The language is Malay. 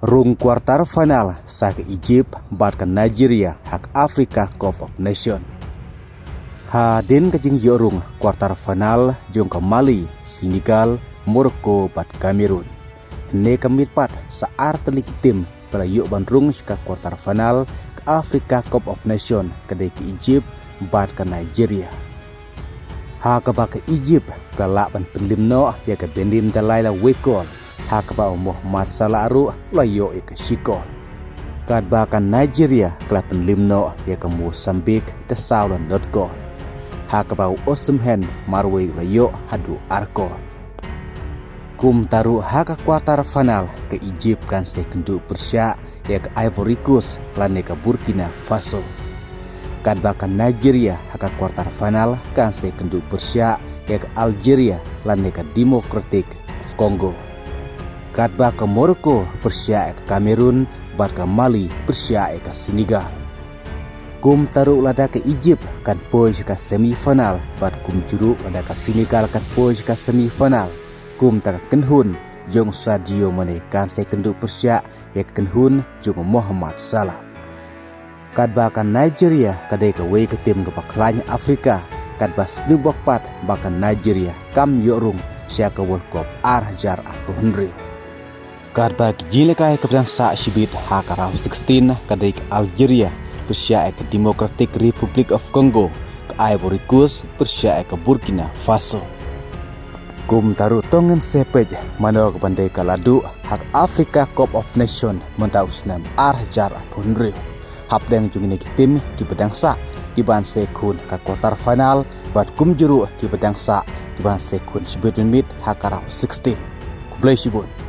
Rung kuartar final sak Egypt batkan Nigeria hak Afrika Cup of Nation. Hadin kajing yorung kuartar final jong ke Mali, Senegal, Morocco bat Cameroon. Ne kemitpat saar telik tim pada yuk bandrung ke kuartar final ke Afrika Cup of Nation kedai ke Egypt bat ke Nigeria. Ha ke Egypt ke laban penlimno ya ke bendim dalai la wekol. Hakba Muhammad Salah Aru layo ke Shikol. Kad bahkan Nigeria kelapan limno ya ke Mozambique te saulan .gol. Hakba Osimhen marway layo hadu arkol. Kum taru haka kuartar final ke Egypt kan sekendu Persia ya ke Ivory Coast lane ke Burkina Faso. Kad bahkan Nigeria haka kuartar final kan sekendu Persia ya ke Algeria lane ke Democratic of Congo. Kadba ke Morocco Persia ke Cameroon, bat ke Mali Persia ke Senegal. Kum taruh lada ke Egypt kan poj ke semifinal, bat kum juru lada ke Senegal kan poj ke semifinal. Kum tak kenhun jong Sadio Mane kan sekendu Persia ya kenhun jong Muhammad Salah. Kadba ke Nigeria kadai ke wei ke tim ke paklanya Afrika, kadba snubak pat bahkan Nigeria kam yorung sia ke World Cup arjar aku henry. Kadba jile kai ke pedang sa shibit haka round 16 kadai ke Algeria Persia ke Democratic Republic of Congo ke Ivory Coast Persia ke Burkina Faso. Kum taru tongen sepej mano ke bandai ke ladu hak Afrika Cup of Nation mentau senam arjar punri. Hapdeng jungine ke tim di pedang sa di ban sekun ke kuartar final bat kum juru di pedang sa di ban sekun shibit haka round 16. Kublai shibut.